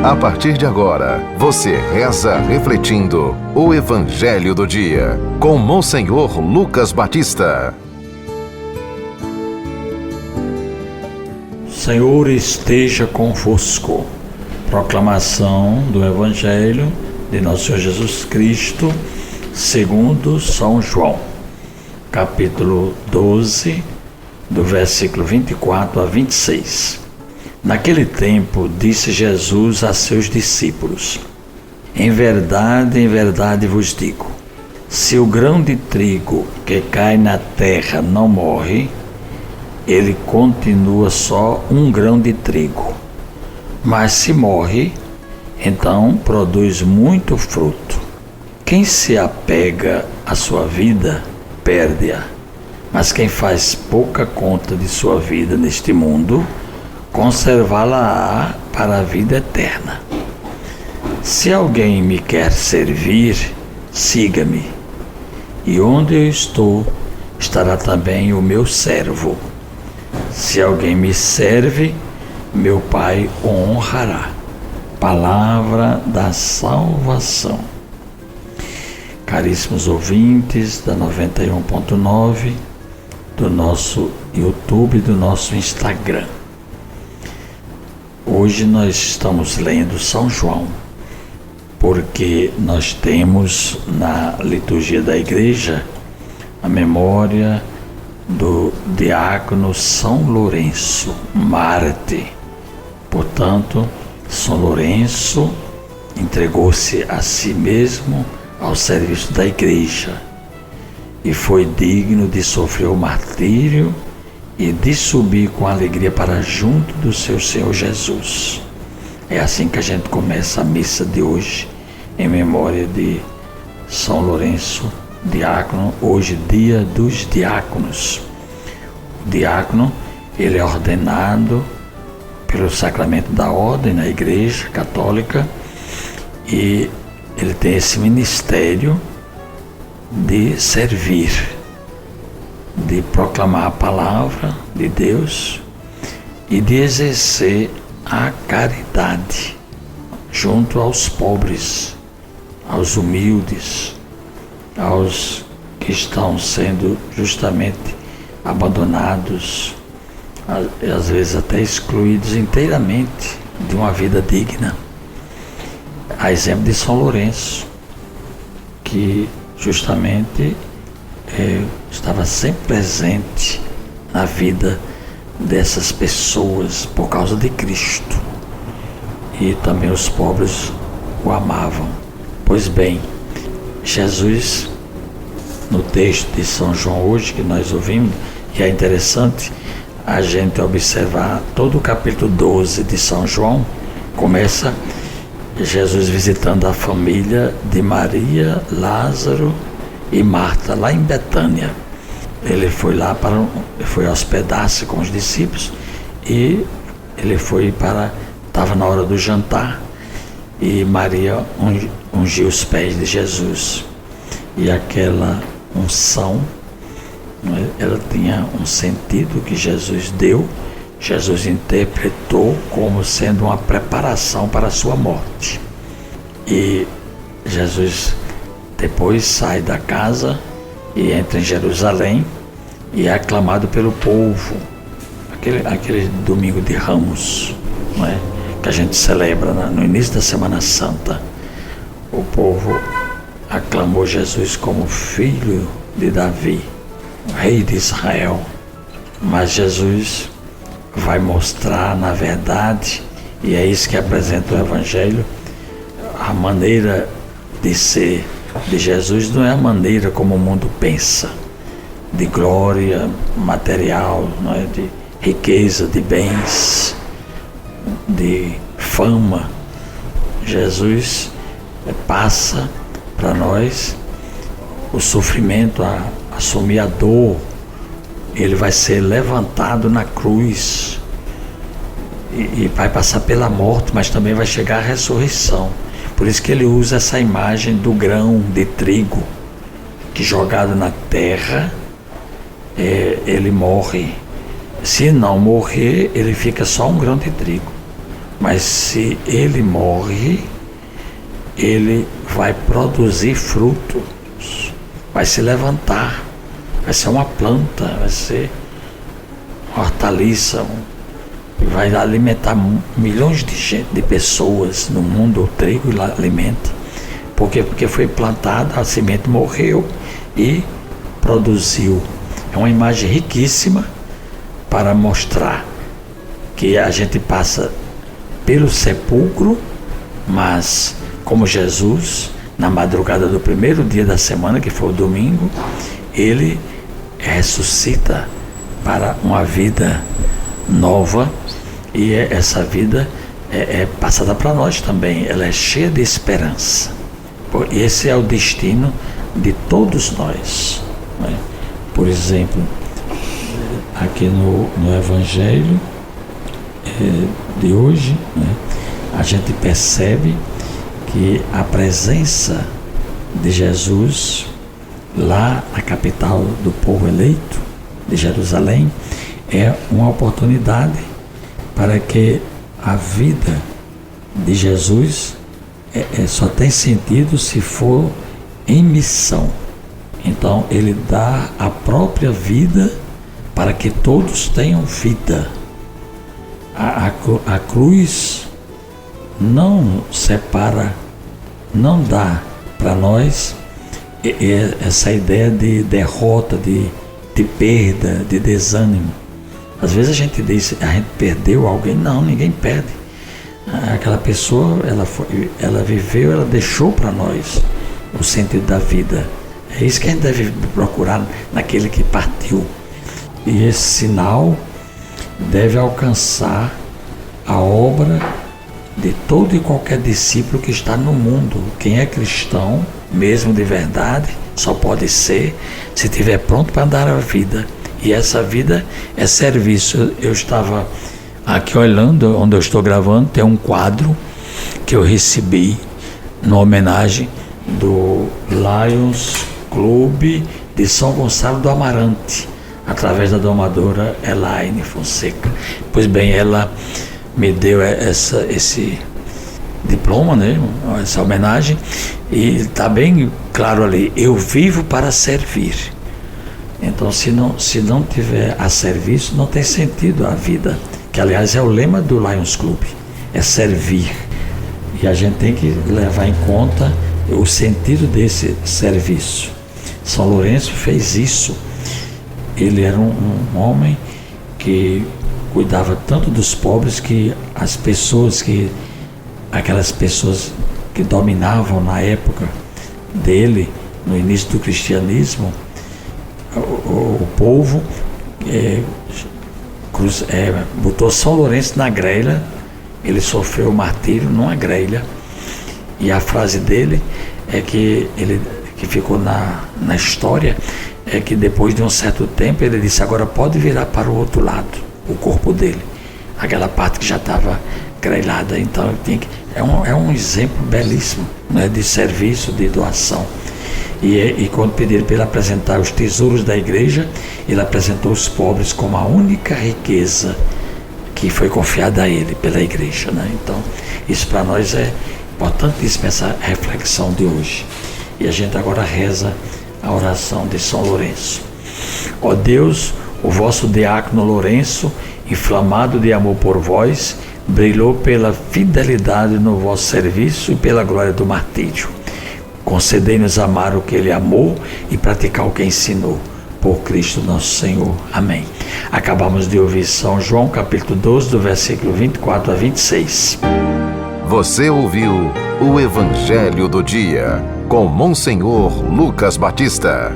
A partir de agora, você reza refletindo o Evangelho do Dia, com Monsenhor Lucas Batista. Senhor esteja convosco. Proclamação do Evangelho de Nosso Senhor Jesus Cristo, segundo São João, capítulo 12, do versículo 24 a 26. Naquele tempo, disse Jesus a seus discípulos: em verdade vos digo, se o grão de trigo que cai na terra não morre, ele continua só um grão de trigo. Mas se morre, então produz muito fruto. Quem se apega à sua vida, perde-a. Mas quem faz pouca conta de sua vida neste mundo, conservá-la-á para a vida eterna. Se alguém me quer servir, siga-me. E onde eu estou, estará também o meu servo. Se alguém me serve, meu Pai o honrará. Palavra da salvação. Caríssimos ouvintes da 91.9, do nosso YouTube e do nosso Instagram. Hoje nós estamos lendo São João, porque nós temos na liturgia da igreja a memória do diácono São Lourenço, Marte. Portanto, São Lourenço entregou-se a si mesmo ao serviço da igreja e foi digno de sofrer o martírio e de subir com alegria para junto do seu Senhor Jesus. É assim que a gente começa a missa de hoje, em memória de São Lourenço, diácono, hoje dia dos diáconos. O diácono, ele é ordenado pelo sacramento da ordem na Igreja Católica e ele tem esse ministério de servir, de proclamar a palavra de Deus e de exercer a caridade junto aos pobres, aos humildes, aos que estão sendo justamente abandonados, às vezes até excluídos inteiramente de uma vida digna. A exemplo de São Lourenço, que justamente estava sempre presente na vida dessas pessoas por causa de Cristo, e também os pobres o amavam. Pois bem, Jesus, no texto de São João hoje que nós ouvimos, e é interessante a gente observar todo o capítulo 12 de São João, começa Jesus visitando a família de Maria, Lázaro e Marta, lá em Betânia. Ele foi lá foi hospedar-se com os discípulos e ele estava na hora do jantar e Maria ungiu os pés de Jesus. E aquela unção, ela tinha um sentido que Jesus deu, Jesus interpretou como sendo uma preparação para a sua morte. E Jesus depois sai da casa e entra em Jerusalém e é aclamado pelo povo. Aquele domingo de Ramos, não é? Que a gente celebra no início da Semana Santa. O povo aclamou Jesus como filho de Davi, rei de Israel. Mas Jesus vai mostrar, na verdade, e é isso que apresenta o Evangelho, a maneira de ser de Jesus não é a maneira como o mundo pensa, de glória material, não é? De riqueza, de bens, de fama. Jesus passa para nós o sofrimento, a assumir a dor. Ele vai ser levantado na cruz e vai passar pela morte, mas também vai chegar à ressurreição. Por isso que ele usa essa imagem do grão de trigo que, jogado na terra, ele morre. Se não morrer, ele fica só um grão de trigo. Mas se ele morre, ele vai produzir frutos, vai se levantar, vai ser uma planta, vai ser uma hortaliça, vai alimentar milhões de pessoas no mundo. O trigo alimenta. Por quê? Porque foi plantada, a semente morreu e produziu. É uma imagem riquíssima para mostrar que a gente passa pelo sepulcro, mas como Jesus, na madrugada do primeiro dia da semana, que foi o domingo, ele ressuscita para uma vida nova, e essa vida é passada para nós também, ela é cheia de esperança. Esse é o destino de todos nós, né? Por exemplo, aqui no Evangelho de hoje, né, a gente percebe que a presença de Jesus lá na capital do povo eleito, de Jerusalém, é uma oportunidade para que a vida de Jesus só tem sentido se for em missão. Então ele dá a própria vida para que todos tenham vida. A cruz não separa, não dá para nós essa ideia de derrota, de perda, de desânimo. Às vezes a gente diz, a gente perdeu alguém. Não, ninguém perde. Aquela pessoa, ela viveu, ela deixou para nós o sentido da vida. É isso que a gente deve procurar naquele que partiu. E esse sinal deve alcançar a obra de todo e qualquer discípulo que está no mundo. Quem é cristão, mesmo de verdade, só pode ser se estiver pronto para dar a vida. E essa vida é serviço. Eu estava aqui olhando, onde eu estou gravando, tem um quadro que eu recebi na homenagem do Lions Clube de São Gonçalo do Amarante, através da domadora Elaine Fonseca. Pois bem, ela me deu esse diploma, né? Essa homenagem, e está bem claro ali: eu vivo para servir. Então, se não tiver a serviço, não tem sentido a vida, que aliás é o lema do Lions Club, é servir. E a gente tem que levar em conta o sentido desse serviço. São Lourenço fez isso. Ele era um homem que cuidava tanto dos pobres que aquelas pessoas que dominavam na época dele, no início do cristianismo, o povo botou São Lourenço na grelha. Ele sofreu o martírio numa grelha, e a frase dele que ficou na história, é que depois de um certo tempo ele disse: agora pode virar para o outro lado, o corpo dele, aquela parte que já estava grelhada. Então é um exemplo belíssimo, né, de serviço, de doação. E quando pediram para ele apresentar os tesouros da igreja, ele apresentou os pobres como a única riqueza que foi confiada a ele pela igreja, né? Então isso para nós é importantíssimo, essa reflexão de hoje. E a gente agora reza a oração de São Lourenço. Ó Deus, o vosso diácono Lourenço, inflamado de amor por vós, brilhou pela fidelidade no vosso serviço e pela glória do martírio. Concedei-nos amar o que ele amou e praticar o que ensinou. Por Cristo nosso Senhor. Amém. Acabamos de ouvir São João, capítulo 12, do versículo 24 a 26. Você ouviu o Evangelho do Dia, com Monsenhor Lucas Batista.